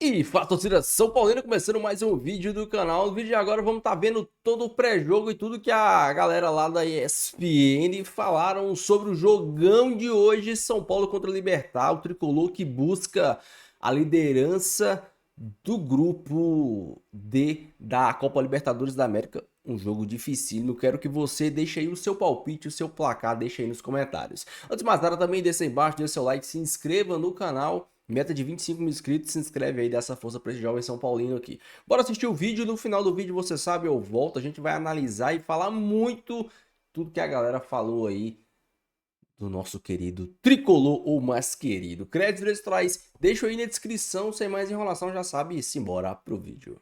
E fala, torcida São Paulina, começando mais um vídeo do canal. No vídeo de agora vamos estar vendo todo o pré-jogo e tudo que a galera lá da ESPN falaram sobre o jogão de hoje, São Paulo contra o Libertad, o tricolor que busca a liderança do grupo D da Copa Libertadores da América. Um jogo dificílimo. Quero que você deixe aí o seu palpite, o seu placar, deixe aí nos comentários. Antes de mais nada, também deixa aí embaixo, deixa seu like, se inscreva no canal. Meta de 25 mil inscritos, se inscreve aí, dessa força para esse jovem São Paulino aqui. Bora assistir o vídeo, no final do vídeo, você sabe, eu volto, a gente vai analisar e falar muito tudo que a galera falou aí do nosso querido tricolor ou mais querido. Créditos virtuais, deixa aí na descrição, sem mais enrolação, já sabe, e simbora pro vídeo.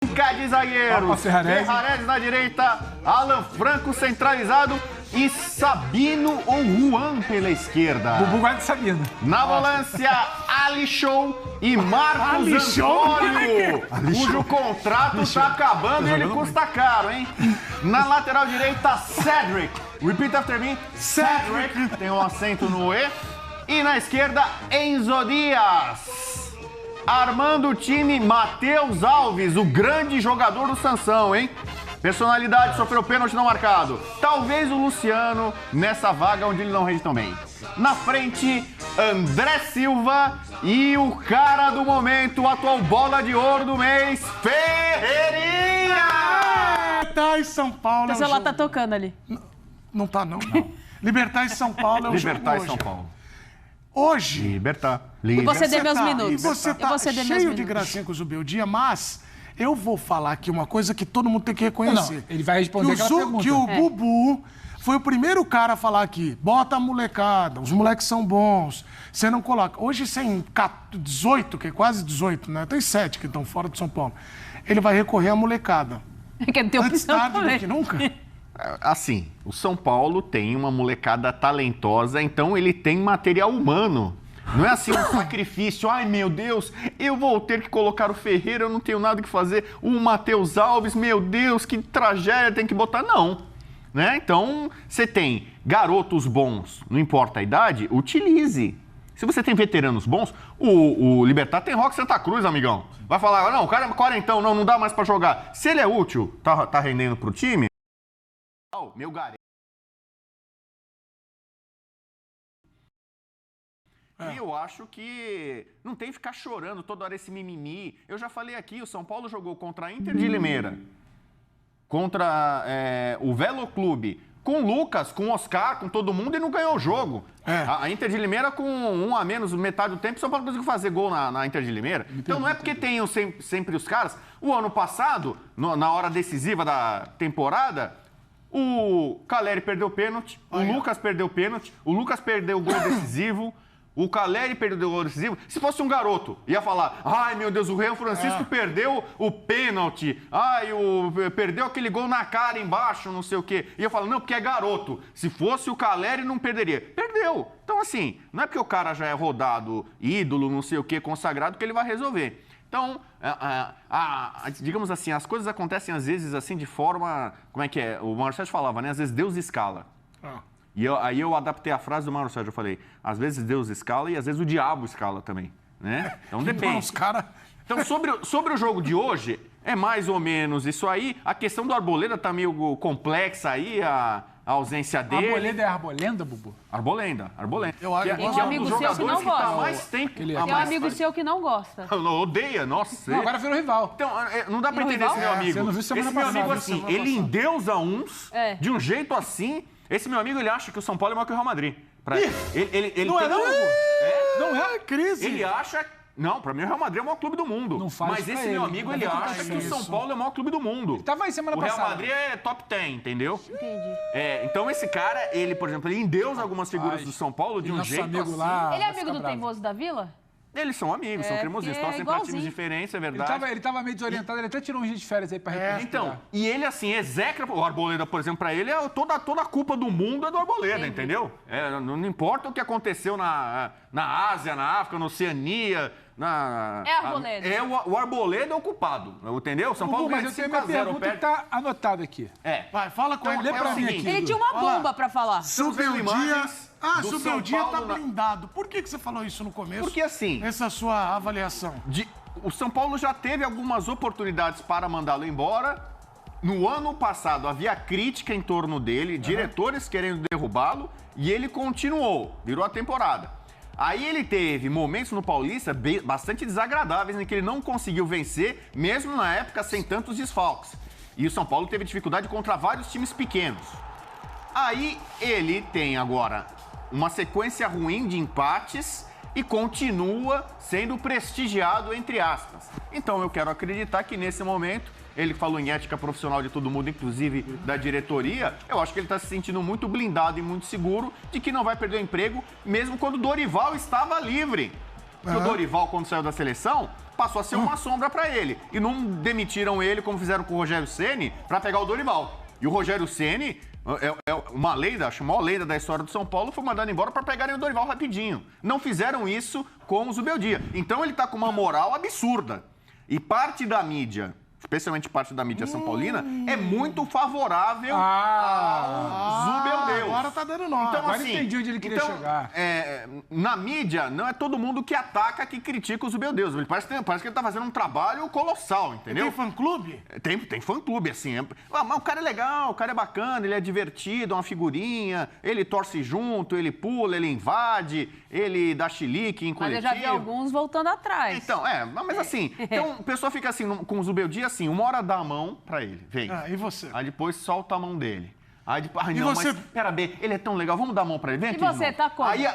De zagueiros, Ferraredes na direita, Alan Franco centralizado e Sabino ou Juan pela esquerda. Bubu vai de Sabino. Na volância, Alisson e Marcos Antônio, cujo contrato tá acabando e ele custa caro, hein? Na lateral direita, Cedric. Repeat after me, Cedric. Tem um acento no E. E na esquerda, Enzo Dias. Armando o time, Matheus Alves, o grande jogador do Sansão, hein? Personalidade, sofreu pênalti não marcado. Talvez o Luciano nessa vaga onde ele não rende tão bem. Na frente, André Silva e o cara do momento, o atual bola de ouro do mês, Ferreirinha! Libertad e São Paulo. O celular tá tocando ali. Não tá, não. Libertad e São Paulo é o jogo Libertad e hoje. São Paulo. Hoje... Libertad. E você dê meus minutos. E você tá dê meus cheio de minutos. gracinha com o Zubeldia, mas eu vou falar aqui uma coisa que todo mundo tem que reconhecer. Não, ele vai responder aquela pergunta. Que o Bubu foi o primeiro cara a falar aqui, bota a molecada, os moleques são bons, você não coloca. Hoje sem 18, que é quase 18, né? Tem 7 que estão fora de São Paulo. Ele vai recorrer à molecada. Quer ter Antes opção tarde do também. que nunca. Assim, o São Paulo tem uma molecada talentosa, então ele tem material humano. Não é assim um sacrifício, ai meu Deus, eu vou ter que colocar o Ferreira, eu não tenho nada que fazer, o Matheus Alves, meu Deus, que tragédia, tem que botar, não. Né? Então, você tem garotos bons, não importa a idade, utilize. Se você tem veteranos bons, o Libertad tem Roque Santa Cruz, amigão. Vai falar, não, o cara é quarentão, não dá mais pra jogar. Se ele é útil, tá rendendo pro time, meu garoto. E eu acho que não tem que ficar chorando toda hora esse mimimi. Eu já falei aqui, o São Paulo jogou contra a Inter de Limeira, contra o Velo Clube, com o Lucas, com o Oscar, com todo mundo e não ganhou o jogo. A Inter de Limeira com um a menos, metade do tempo, o São Paulo conseguiu fazer gol na Inter de Limeira. Então não é porque tem sempre os caras. O ano passado, na hora decisiva da temporada, o Caleri perdeu o pênalti, o Lucas perdeu o pênalti, o Lucas perdeu o gol decisivo, o Caleri perdeu o gol decisivo. Se fosse um garoto, ia falar, ai meu Deus, o Real Francisco perdeu o pênalti, perdeu aquele gol na cara embaixo, não sei o quê. Ia falar, não, porque é garoto. Se fosse o Caleri, não perderia. Perdeu. Então assim, não é porque o cara já é rodado, ídolo, não sei o quê, consagrado, que ele vai resolver. Então, digamos assim, as coisas acontecem às vezes assim de forma... Como é que é? O Mauro Sérgio falava, né? Às vezes Deus escala. E aí eu adaptei a frase do Mauro Sérgio. Eu falei, às vezes Deus escala e às vezes o diabo escala também, né? Então depende. Então, sobre o jogo de hoje, é mais ou menos isso aí. A questão do Arboleda tá meio complexa aí, a ausência dele. Arboleda é Arbolenda, Bubu? Arbolenda. Eu acho Que é um dos jogadores que tá mais tempo... Tem um amigo seu que não gosta. Odeia, nossa. Não, agora virou rival. Então, não dá pra entender esse meu amigo. Você não viu semana Esse meu passada, amigo, assim, ele endeusa uns de um jeito assim. Esse meu amigo, ele acha que o São Paulo é maior que o Real Madrid. Ele não tem... Não é crise. Ele acha... Não, pra mim o Real Madrid é o maior clube do mundo. Não faz Mas pra esse ele, meu amigo, ele acha que o São Paulo é o maior clube do mundo. Ele tava aí semana passada. O Real passada. Madrid é top 10, entendeu? Entendi. Então esse cara, ele, por exemplo, ele endeusa algumas figuras do São Paulo de um jeito amigo assim. lá, Ele é amigo do Teimoso da Vila? Eles são amigos, são cremosinhos, porque é torcem pra times igualzinho. diferentes, é verdade. Ele tava meio desorientado, ele até tirou um dia de férias aí pra recuperar. Então, e ele assim, execra o Arboleda, por exemplo, pra ele, toda a culpa do mundo é do Arboleda, entendeu? Não importa o que aconteceu na Ásia, na África, na Oceania, É Arboleda. O Arboleda é o culpado, entendeu? São Paulo Bubu, mas eu tenho minha pergunta que tá anotada aqui. Vai, fala com ele. Lê pra mim aqui. Ele tinha uma bomba pra falar. Estamos vendo imagens Ah, do se o São Beldia tá Paulo blindado. Por que você falou isso no começo? Porque assim, Essa é a sua avaliação. o São Paulo já teve algumas oportunidades para mandá-lo embora. No ano passado havia crítica em torno dele, diretores querendo derrubá-lo, e ele continuou, virou a temporada. Aí ele teve momentos no Paulista bastante desagradáveis em que ele não conseguiu vencer, mesmo na época sem tantos desfalques. E o São Paulo teve dificuldade contra vários times pequenos. Aí ele tem agora uma sequência ruim de empates e continua sendo prestigiado, entre aspas. Então eu quero acreditar que nesse momento, ele falou em ética profissional de todo mundo, inclusive da diretoria, eu acho que ele está se sentindo muito blindado e muito seguro de que não vai perder o emprego, mesmo quando o Dorival estava livre. Porque o Dorival, quando saiu da seleção, passou a ser uma sombra para ele. E não demitiram ele, como fizeram com o Rogério Ceni, para pegar o Dorival. E o Rogério Ceni é uma lenda, acho a maior lenda da história do São Paulo, foi mandado embora para pegarem o Dorival rapidinho. Não fizeram isso com o Zubeldia. Então ele está com uma moral absurda. E parte da mídia, especialmente parte da mídia são paulina, é muito favorável ao Zubeldeus. Agora tá dando nó. Então, Agora assim, entendi onde ele queria chegar. Na mídia, não é todo mundo que ataca, que critica o Zubeldeus. Parece que ele tá fazendo um trabalho colossal, entendeu? Tem fã-clube? Tem fã-clube, assim. Mas o cara é legal, o cara é bacana, ele é divertido, é uma figurinha, ele torce junto, ele pula, ele invade, ele dá chilique em Mas coletivo. eu já vi alguns voltando atrás. Então, mas assim, então a pessoa fica assim, com o Zubeldia, assim, uma hora dá a mão pra ele, vem. E você? Aí depois solta a mão dele. Aí depois, E não, você- mas pera bem, ele é tão legal, vamos dar a mão pra ele, vem E aqui. você, irmão. tá como? Aí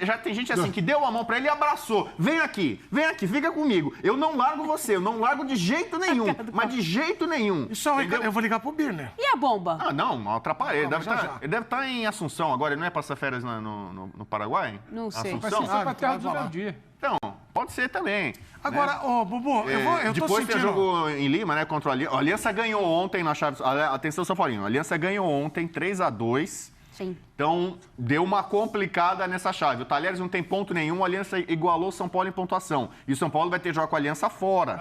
já tem gente assim que deu a mão pra ele e abraçou. Vem aqui, fica comigo. Eu não largo você, eu não largo de jeito nenhum, mas de jeito nenhum. Isso é um Entendeu? recado. Eu vou ligar pro Birner. E a bomba? Não atrapalha. Ele Calma, deve já. estar em Assunção agora, ele não é passar férias no Paraguai? Não sei. Vai Assunção? ser só pra terra vai do falar. Zubeldia. Então, pode ser também. Agora, Bubu, eu tô Depois tem sentindo... jogo em Lima, né, contra o Aliança. A Aliança ganhou ontem na chave... Atenção, São Paulino. A Aliança ganhou ontem 3-2. Sim. Então, deu uma complicada nessa chave. O Talheres não tem ponto nenhum, a Aliança igualou o São Paulo em pontuação. E o São Paulo vai ter jogo com a Aliança fora.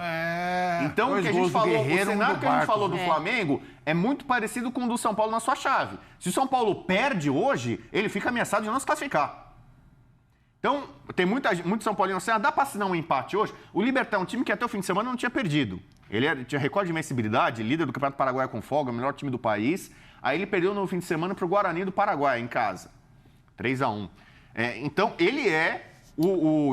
Então, o Dois que a gente gols do falou, Guerreiro, o um cenário do que a gente Barcos. falou do Flamengo é muito parecido com o do São Paulo na sua chave. Se o São Paulo perde hoje, ele fica ameaçado de não se classificar. Então, tem muito São Paulino assim, dá para assinar um empate hoje? O Libertad é um time que até o fim de semana não tinha perdido. Ele tinha recorde de invencibilidade, líder do Campeonato Paraguai com folga, o melhor time do país. Aí ele perdeu no fim de semana para o Guarani do Paraguai, em casa. 3-1. Então, ele é,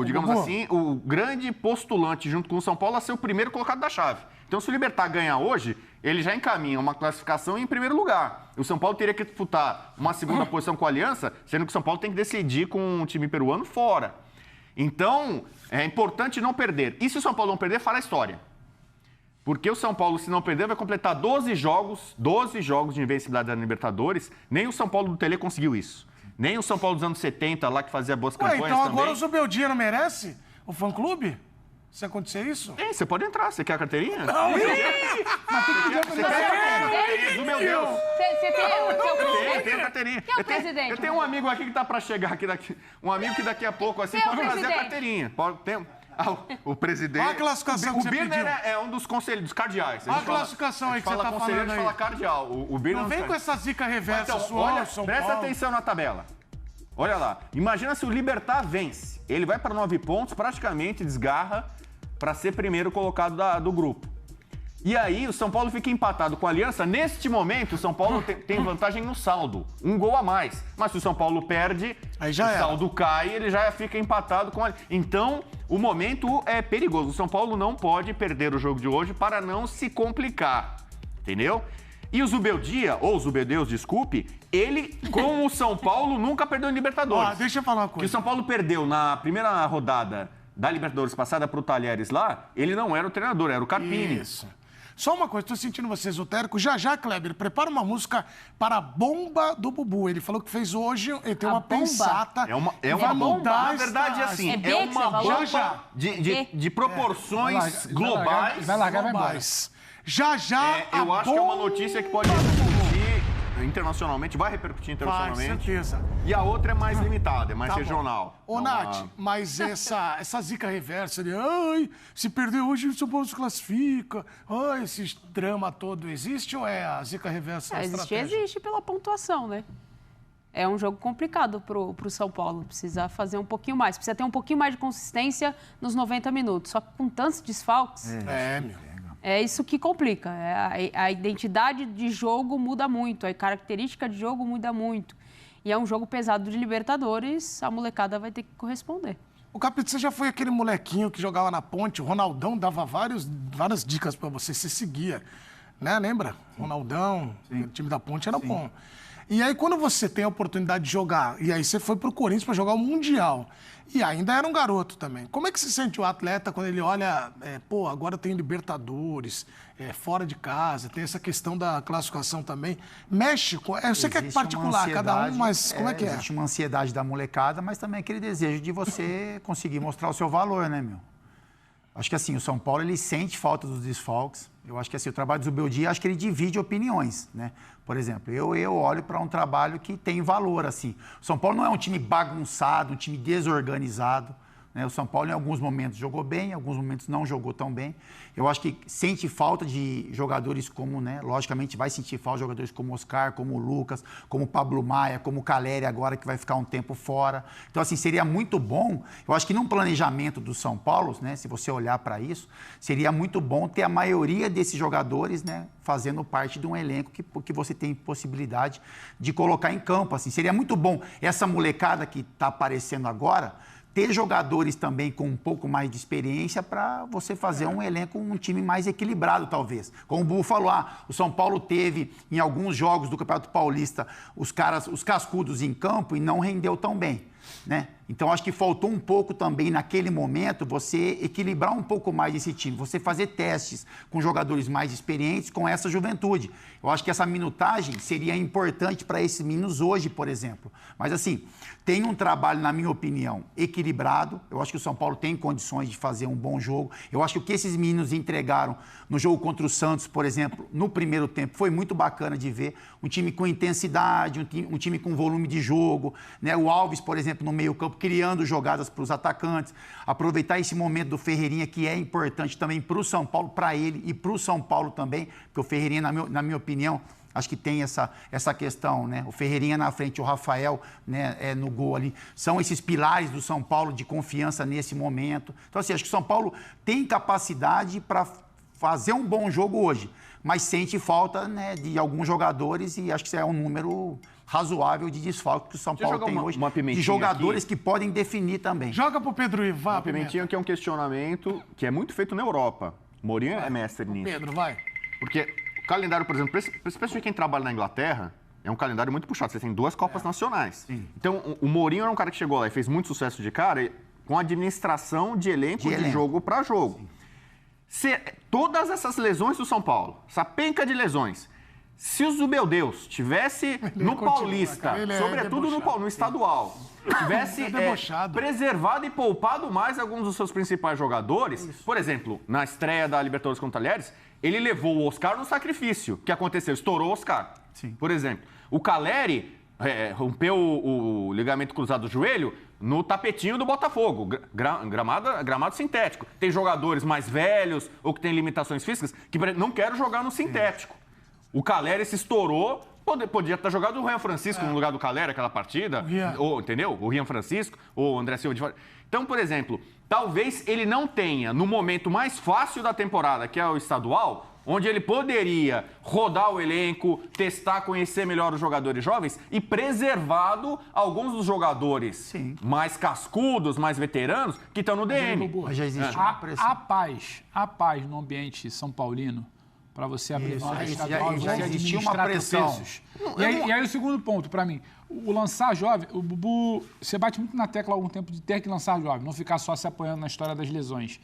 digamos assim, o grande postulante, junto com o São Paulo, a ser o primeiro colocado da chave. Então, se o Libertad ganhar hoje, ele já encaminha uma classificação em primeiro lugar. O São Paulo teria que disputar uma segunda posição com a Aliança, sendo que o São Paulo tem que decidir com um time peruano fora. Então, é importante não perder. E se o São Paulo não perder, fará história. Porque o São Paulo, se não perder, vai completar 12 jogos de invencibilidade da Libertadores. Nem o São Paulo do Tele conseguiu isso. Nem o São Paulo dos anos 70, lá que fazia boas campanhas então agora também. o Zubeldia não merece o fã-clube? Se acontecer isso? Você pode entrar. Você quer a carteirinha? Não, Você quer a carteirinha do meu Deus? Você tem o seu Tem a carteirinha. Quem é o presidente? Eu tenho um amigo aqui que tá pra chegar aqui daqui. Um amigo que daqui a pouco assim Quem é o pode fazer a presidente? carteirinha. O presidente. Olha a classificação que você Birner pediu. é um dos conselheiros, dos cardeais. Olha a classificação aí que você tá conselheiro, falando a gente aí. fala cardeal. O Birner Não vem com essa zica reversa Então, sua, olha, São presta Paulo. atenção na tabela. Olha lá. Imagina se o Libertad vence. Ele vai para 9 pontos, praticamente desgarra para ser primeiro colocado do grupo. E aí o São Paulo fica empatado com a Aliança. Neste momento, o São Paulo tem vantagem no saldo. Um gol a mais. Mas se o São Paulo perde, Aí já o era. saldo cai e ele já fica empatado com a... Então, o momento é perigoso. O São Paulo não pode perder o jogo de hoje para não se complicar. Entendeu? E o Zubeldia, ou Zubeldeus, desculpe, ele, com o São Paulo, nunca perdeu em Libertadores. Deixa eu falar uma Que o coisa. São Paulo perdeu na primeira rodada da Libertadores passada pro Talheres lá, ele não era o treinador, era o Carpini. Isso. Só uma coisa, tô sentindo você esotérico. Já, Kleber, prepara uma música para a bomba do Bubu. Ele falou que fez hoje, ele tem A uma bomba? pensata. Vai mudar mudar. Na essa- verdade, assim, É é B que uma você falou? bomba Já. de proporções globais. Vai largar, vai embora. globais. Já, Eu a acho que é uma bomba- notícia que pode repercutir internacionalmente, vai repercutir Vai, internacionalmente. certeza. E a outra é mais limitada, é mais Tá bom. regional. Ô, Então, Nath, mas essa zica reversa de ai, se perder hoje o São Paulo se classifica, ai, esse drama todo existe ou é a zica reversa Existe, estratégia? existe pela pontuação, né? é um jogo complicado pro São Paulo. Precisa fazer um pouquinho mais. Precisa ter um pouquinho mais de consistência nos 90 minutos. Só que com tantos desfalques... É isso que complica. A identidade de jogo muda muito. A característica de jogo muda muito. E é um jogo pesado de Libertadores. A molecada vai ter que corresponder. O Capito, você já foi aquele molequinho que jogava na Ponte? O Ronaldão dava várias dicas pra você seguia. Né? Lembra? Ronaldão, o time da Ponte era bom. E aí, quando você tem a oportunidade de jogar, e aí você foi pro Corinthians para jogar o Mundial, e ainda era um garoto também. Como é que se sente o atleta quando ele olha, agora tem Libertadores, fora de casa, tem essa questão da classificação também. Mexe com... Eu sei que é particular, cada um, mas como é que é? Existe uma ansiedade da molecada, mas também aquele desejo de você conseguir mostrar o seu valor, né, meu? Acho que assim, o São Paulo, ele sente falta dos desfalques. Eu acho que assim, o trabalho do Zubeldia, acho que ele divide opiniões, né? Por exemplo, eu olho para um trabalho que tem valor, assim. O São Paulo não é um time bagunçado, um time desorganizado, né? O São Paulo, em alguns momentos, jogou bem, em alguns momentos não jogou tão bem. Eu acho que sente falta de jogadores como, né? Logicamente, vai sentir falta de jogadores como o Oscar, como o Lucas, como o Pablo Maia, como o Caleri agora, que vai ficar um tempo fora. Então, assim, seria muito bom, eu acho que num planejamento do São Paulo, né? Se você olhar para isso, seria muito bom ter a maioria desses jogadores, né? Fazendo parte de um elenco que você tem possibilidade de colocar em campo, assim. Seria muito bom essa molecada que está aparecendo agora, ter jogadores também com um pouco mais de experiência para você fazer um elenco, um time mais equilibrado, talvez. Como o Bu falou, o São Paulo teve, em alguns jogos do Campeonato Paulista, os cascudos em campo e não rendeu tão bem, né? Então, acho que faltou um pouco também, naquele momento, você equilibrar um pouco mais esse time, você fazer testes com jogadores mais experientes, com essa juventude. Eu acho que essa minutagem seria importante para esses meninos hoje, por exemplo. Mas, assim, tem um trabalho, na minha opinião, equilibrado. Eu acho que o São Paulo tem condições de fazer um bom jogo. Eu acho que o que esses meninos entregaram no jogo contra o Santos, por exemplo, no primeiro tempo, foi muito bacana de ver. Um time com intensidade, um time com volume de jogo, né? O Alves, por exemplo, no meio-campo, criando jogadas para os atacantes, aproveitar esse momento do Ferreirinha, que é importante também para o São Paulo, para ele e para o São Paulo também, porque o Ferreirinha, na minha opinião, acho que tem essa questão, né? O Ferreirinha na frente, o Rafael, né, no gol ali. São esses pilares do São Paulo de confiança nesse momento. Então, assim, acho que o São Paulo tem capacidade para fazer um bom jogo hoje, mas sente falta, né, de alguns jogadores e acho que isso é um número razoável de desfalque que o São Paulo tem hoje, de jogadores que podem definir também. Joga pro Pedro Ivo, vá. Pimentinha, que é um questionamento que é muito feito na Europa. Mourinho é mestre nisso. Pedro, vai. Porque o calendário, por exemplo, especialmente quem trabalha na Inglaterra, é um calendário muito puxado. Você tem 2 Copas nacionais. Sim. Então, o Mourinho era um cara que chegou lá e fez muito sucesso de cara com administração de elenco de jogo para jogo. Todas essas lesões do São Paulo, essa penca de lesões, se o Zubeldeus tivesse no Paulista, sobretudo no estadual, tivesse preservado e poupado mais alguns dos seus principais jogadores, por exemplo, na estreia da Libertadores contra o Talheres, ele levou o Oscar no sacrifício. O que aconteceu? Estourou o Oscar. Sim. Por exemplo, o Caleri rompeu o ligamento cruzado do joelho no tapetinho do Botafogo, gramado sintético. Tem jogadores mais velhos ou que têm limitações físicas que não querem jogar no sintético. O Caleri se estourou, podia ter jogado o Rian Francisco no lugar do Caleri, aquela partida, ou, entendeu? O Rian Francisco, ou o André Silva de fora. Então, por exemplo, talvez ele não tenha, no momento mais fácil da temporada, que é o estadual, onde ele poderia rodar o elenco, testar, conhecer melhor os jogadores jovens e preservado alguns dos jogadores mais cascudos, mais veteranos, que estão no DM. Mas já existe uma pressão. A paz no ambiente são paulino, para você abrir uma estadual, já existia uma pressão. E aí o segundo ponto, para mim, o lançar jovem, o Bubu, você bate muito na tecla há algum tempo de ter que lançar jovem, não ficar só se apoiando na história das lesões.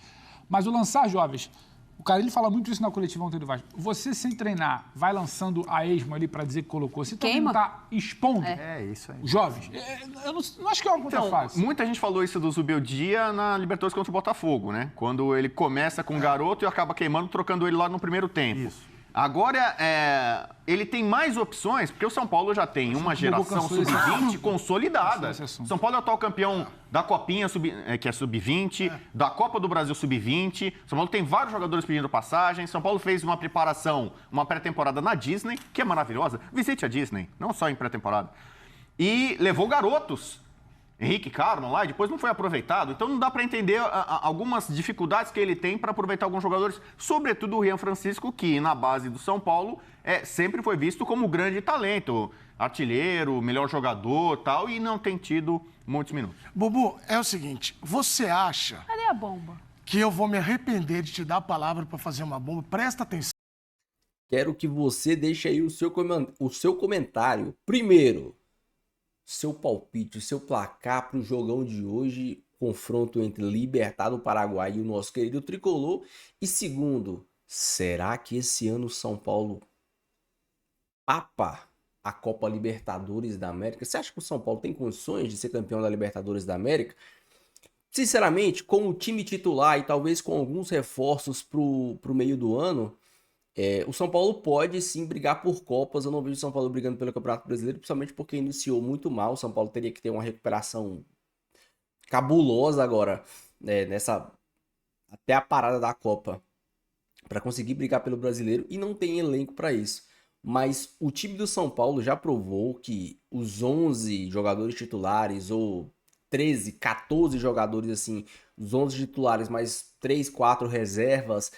Mas o lançar jovens, o cara, ele fala muito isso na coletiva ontem do Vasco. Você, sem treinar, vai lançando a esmo ali para dizer que colocou. Você também não tá expondo isso aí. Os jovens. Eu não acho que é algo muito fácil. Muita gente falou isso do Zubeldia na Libertadores contra o Botafogo, né? Quando ele começa com um garoto e acaba queimando, trocando ele lá no primeiro tempo. Isso. Agora, ele tem mais opções, porque o São Paulo já tem uma geração sub-20 consolidada. São Paulo é o atual campeão da Copinha, que é sub-20, da Copa do Brasil sub-20. São Paulo tem vários jogadores pedindo passagem. São Paulo fez uma preparação, uma pré-temporada na Disney, que é maravilhosa. Visite a Disney, não só em pré-temporada. e levou garotos. Henrique Carman lá, e depois não foi aproveitado. Então não dá para entender algumas dificuldades que ele tem para aproveitar alguns jogadores, sobretudo o Rian Francisco, que na base do São Paulo sempre foi visto como grande talento, artilheiro, melhor jogador tal, e não tem tido muitos minutos. Bubu, é o seguinte, você acha Cadê a bomba? que eu vou me arrepender de te dar a palavra para fazer uma bomba? Presta atenção. Quero que você deixe aí o seu comentário. Primeiro, seu palpite, o seu placar para o jogão de hoje, confronto entre Libertad do Paraguai e o nosso querido Tricolor. E segundo, será que esse ano o São Paulo papa a Copa Libertadores da América? Você acha que o São Paulo tem condições de ser campeão da Libertadores da América? Sinceramente, com o time titular e talvez com alguns reforços pro meio do ano, o São Paulo pode sim brigar por Copas. Eu não vejo o São Paulo brigando pelo Campeonato Brasileiro, principalmente porque iniciou muito mal. O São Paulo teria que ter uma recuperação cabulosa agora, até a parada da Copa, para conseguir brigar pelo Brasileiro, e não tem elenco para isso. Mas o time do São Paulo já provou que os 11 jogadores titulares, ou 13, 14 jogadores assim, os 11 titulares mais 3, 4 reservas,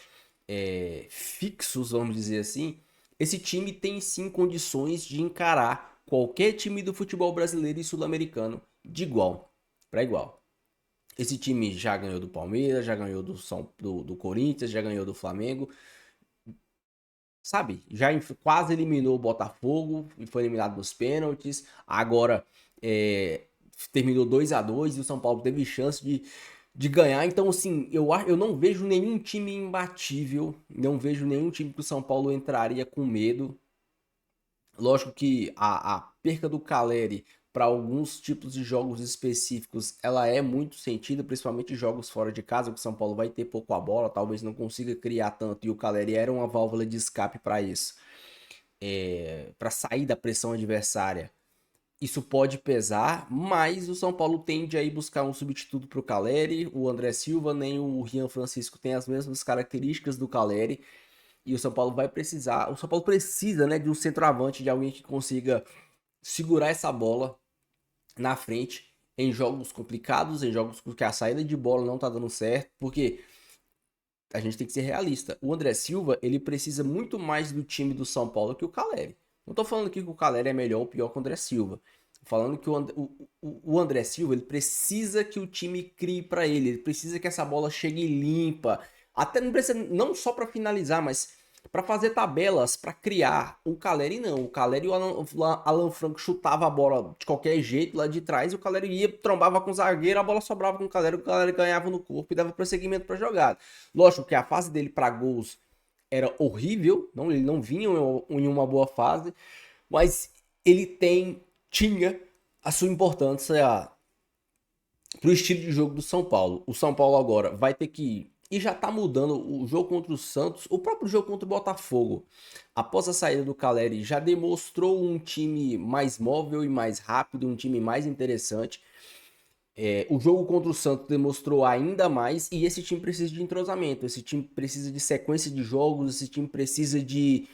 fixos, vamos dizer assim, esse time tem sim condições de encarar qualquer time do futebol brasileiro e sul-americano de igual para igual. Esse time já ganhou do Palmeiras, já ganhou do Corinthians, já ganhou do Flamengo, sabe? Já quase eliminou o Botafogo e foi eliminado nos pênaltis. Agora terminou 2-2 e o São Paulo teve chance de ganhar. Então, assim, eu não vejo nenhum time imbatível, não vejo nenhum time que o São Paulo entraria com medo. Lógico que a perca do Caleri para alguns tipos de jogos específicos, ela é muito sentida, principalmente jogos fora de casa, que o São Paulo vai ter pouco a bola, talvez não consiga criar tanto, e o Caleri era uma válvula de escape para isso, para sair da pressão adversária. Isso pode pesar, mas o São Paulo tende a ir buscar um substituto para o Caleri. O André Silva nem o Rian Francisco têm as mesmas características do Caleri, e o São Paulo vai precisar, o São Paulo precisa, né, de um centroavante, de alguém que consiga segurar essa bola na frente em jogos complicados, em jogos que a saída de bola não tá dando certo, porque a gente tem que ser realista. O André Silva, ele precisa muito mais do time do São Paulo que o Caleri. Não tô falando aqui que o Caleri é melhor ou pior que o André Silva. Tô falando que o André Silva, ele precisa que o time crie para ele precisa que essa bola chegue limpa. Até não precisa, não só para finalizar, mas para fazer tabelas, para criar. O Caleri não. O Caleri e o Alan Franco chutava a bola de qualquer jeito lá de trás, e o Caleri ia, trombava com o zagueiro, a bola sobrava com o Caleri ganhava no corpo e dava prosseguimento para a jogada. Lógico que a fase dele para gols era horrível, ele não vinha em uma boa fase, mas ele tinha a sua importância para o estilo de jogo do São Paulo. O São Paulo agora vai ter que... E já tá mudando o jogo contra o Santos, o próprio jogo contra o Botafogo. Após a saída do Caleri, já demonstrou um time mais móvel e mais rápido, um time mais interessante. O jogo contra o Santos demonstrou ainda mais, e esse time precisa de entrosamento, esse time precisa de sequência de jogos, esse time precisa de...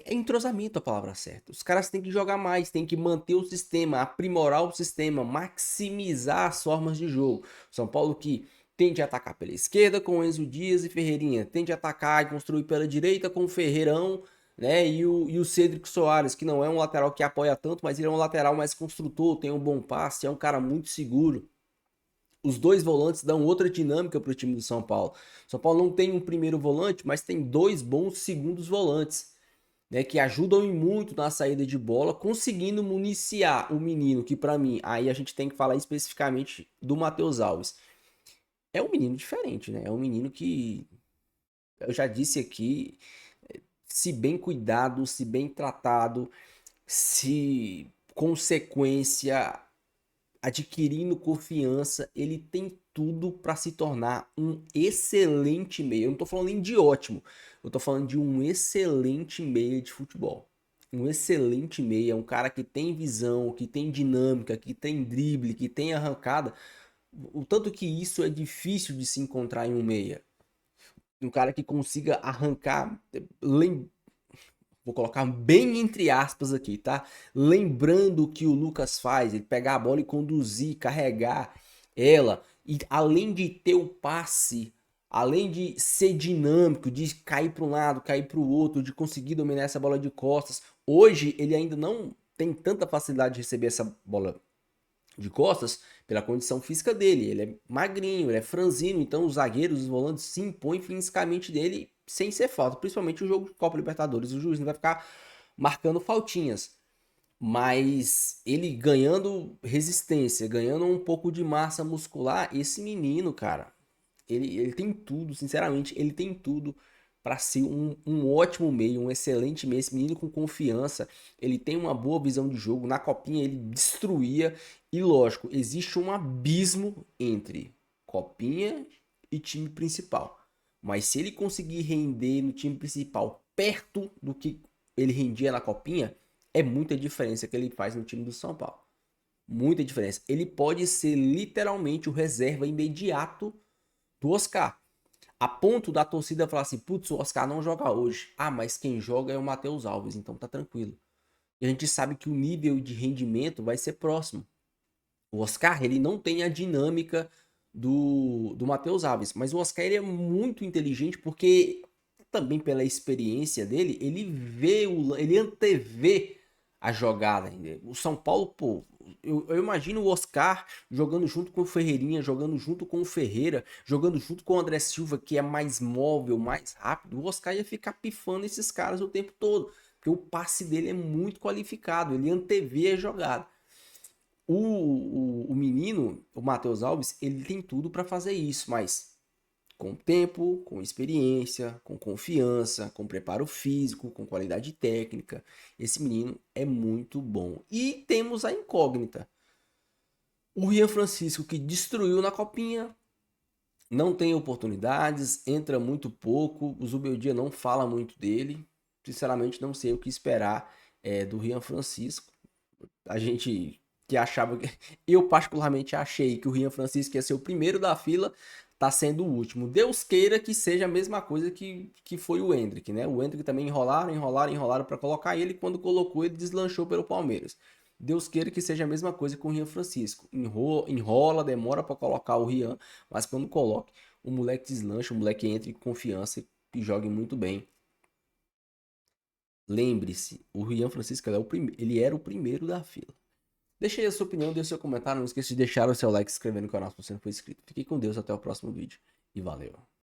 entrosamento a palavra certa. Os caras têm que jogar mais, têm que manter o sistema, aprimorar o sistema, maximizar as formas de jogo. São Paulo que tende a atacar pela esquerda com o Enzo Dias e Ferreirinha, tende a atacar e construir pela direita com o Ferreirão, né? E o Cedric Soares, que não é um lateral que apoia tanto, mas ele é um lateral mais construtor, tem um bom passe, é um cara muito seguro. Os dois volantes dão outra dinâmica para o time do São Paulo. São Paulo não tem um primeiro volante, mas tem dois bons segundos volantes, né, que ajudam muito na saída de bola, conseguindo municiar o menino, que para mim, aí a gente tem que falar especificamente do Matheus Alves. É um menino diferente, né? É um menino que, eu já disse aqui, se bem cuidado, se bem tratado, se com sequência, adquirindo confiança, ele tem tudo para se tornar um excelente meia. Eu não tô falando nem de ótimo, eu tô falando de um excelente meia de futebol. Um excelente meia, um cara que tem visão, que tem dinâmica, que tem drible, que tem arrancada. O tanto que isso é difícil de se encontrar em um meia. Um cara que consiga arrancar, vou colocar bem entre aspas aqui, tá? Lembrando o que o Lucas faz, ele pegar a bola e conduzir, carregar ela, e além de ter o passe, além de ser dinâmico, de cair para um lado, cair para o outro, de conseguir dominar essa bola de costas, hoje ele ainda não tem tanta facilidade de receber essa bola de costas pela condição física dele. Ele é magrinho, ele é franzino, então os zagueiros, os volantes se impõem fisicamente dele sem ser falta, principalmente o jogo de Copa Libertadores. O juiz não vai ficar marcando faltinhas, mas ele ganhando resistência, ganhando um pouco de massa muscular, esse menino, cara, ele tem tudo, sinceramente, ele tem tudo para ser um ótimo meio, um excelente meio. Esse menino com confiança, ele tem uma boa visão de jogo. Na Copinha ele destruía. E lógico, existe um abismo entre Copinha e time principal. Mas se ele conseguir render no time principal perto do que ele rendia na Copinha, é muita diferença que ele faz no time do São Paulo. Muita diferença. Ele pode ser literalmente o reserva imediato do Oscar. A ponto da torcida falar assim, putz, o Oscar não joga hoje. Ah, mas quem joga é o Matheus Alves, então tá tranquilo. E a gente sabe que o nível de rendimento vai ser próximo. O Oscar, ele não tem a dinâmica do Matheus Alves, mas o Oscar ele é muito inteligente porque também pela experiência dele, ele antevê a jogada. O São Paulo, pô, eu imagino o Oscar jogando junto com o Ferreirinha, jogando junto com o Ferreira, jogando junto com o André Silva, que é mais móvel, mais rápido. O Oscar ia ficar pifando esses caras o tempo todo, porque o passe dele é muito qualificado, ele antevê a jogada. O menino, o Matheus Alves, ele tem tudo para fazer isso, mas com tempo, com experiência, com confiança, com preparo físico, com qualidade técnica, esse menino é muito bom. E temos a incógnita. O Rian Francisco, que destruiu na Copinha, não tem oportunidades, entra muito pouco, o Zubeldia não fala muito dele. Sinceramente, não sei o que esperar do Rian Francisco. A gente que achava... Eu particularmente achei que o Rian Francisco ia ser o primeiro da fila, tá sendo o último. Deus queira que seja a mesma coisa que foi o Endrick, né? O Endrick também enrolaram para colocar ele. Quando colocou, ele deslanchou pelo Palmeiras. Deus queira que seja a mesma coisa com o Rian Francisco. Enrola, demora para colocar o Rian, mas quando coloque, o moleque deslancha, o moleque entra em confiança e joga muito bem. Lembre-se, o Rian Francisco ele era o primeiro da fila. Deixe aí a sua opinião, deixe seu comentário, não esqueça de deixar o seu like e se inscrever no canal se você não for inscrito. Fique com Deus, até o próximo vídeo e valeu!